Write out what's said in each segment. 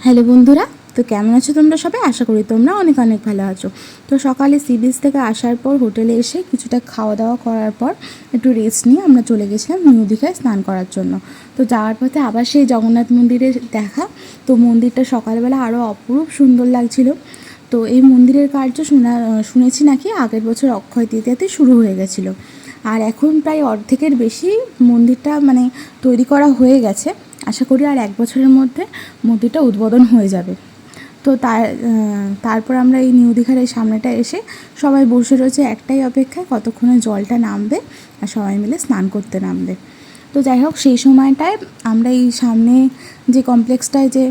Hello বন্ধুরা, তো কেমন আছো তোমরা সবাই? আশা করি তোমরা অনেক অনেক ভালো আছো। তো সকালে সি বিচ থেকে আসার পর হোটেলে এসে কিছুটা খাওয়া দাওয়া করার পর একটু রেস্ট নিয়ে আমরা চলে গেছিলাম নিউ দীঘায় স্নান করার জন্য। তো যাওয়ার পথে আবার সেই জগন্নাথ মন্দিরে দেখা। তো মন্দিরটা সকালবেলা আরও অপরূপ সুন্দর লাগছিল। তো এই মন্দিরের কার্য শুনেছি নাকি আগের বছর অক্ষয় তৃতীয়াতে শুরু হয়ে গেছিলো, আর এখন প্রায় অর্ধেকের বেশি মন্দিরটা তৈরি করা হয়ে গেছে। আশা করি আর 1 বছরের মধ্যে মন্দিরটা উদ্বোধন হয়ে যাবে। তো তারপর আমরা এই নিউ দীঘার এই সামনেটা এসে সবাই বসে রয়েছে একটাই অপেক্ষায়, কতক্ষণে জলটা নামবে আর সবাই মিলে স্নান করতে নামবে। তো যাই হোক, সেই সময়টায় আমরা এই সামনে যে কমপ্লেক্সটায় যে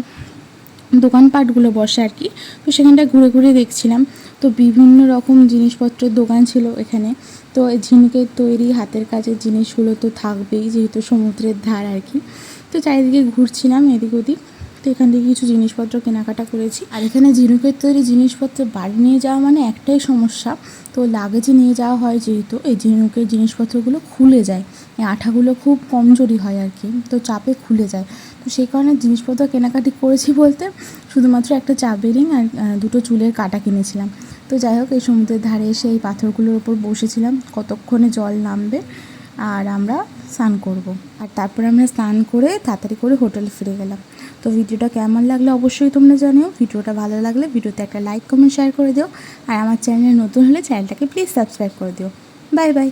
দোকানপাটগুলো বসে আর কি, তো সেখানটায় ঘুরে ঘুরে দেখছিলাম। তো বিভিন্ন রকম জিনিসপত্রের দোকান ছিল এখানে। তো এই ঝিনুকের তৈরি হাতের কাজের জিনিসগুলো তো থাকবেই, যেহেতু সমুদ্রের ধার আর কি। তো চারিদিকে ঘুরছিলাম এদিক ওদিক। তো এখান থেকে কিছু জিনিসপত্র কেনাকাটা করেছি। আর এখানে ঝিনুকের তৈরি জিনিসপত্র বাড়ি নিয়ে যাওয়া একটাই সমস্যা, তো লাগেজে নিয়ে যাওয়া হয় যেহেতু, এই ঝিনুকের জিনিসপত্রগুলো খুলে যায়, এই আঠাগুলো খুব কমজোরি হয় আর কি, তো চাপে খুলে যায়। তো সেই কারণে জিনিসপত্র কেনাকাটি করেছি বলতে শুধুমাত্র একটা চাপের রিং আর 2টো চুলের কাঁটা কিনেছিলাম। তো যাই হোক, এই সমুদ্রের ধারে এসে এই পাথরগুলোর ওপর বসেছিলাম, কতক্ষণে জল নামবে আর আমরা স্নান করব। আর তারপর আমরা স্নান করে তাড়াতাড়ি করে হোটেলে ফিরে গেলাম। তো ভিডিওটা কেমন লাগলো অবশ্যই তোমরা জানিও। ভিডিওটা ভালো লাগলে ভিডিওতে একটা লাইক কমেন্ট শেয়ার করে দিও। আর আমার চ্যানেলে নতুন হলে চ্যানেলটাকে প্লিজ সাবস্ক্রাইব করে দিও। Bye bye.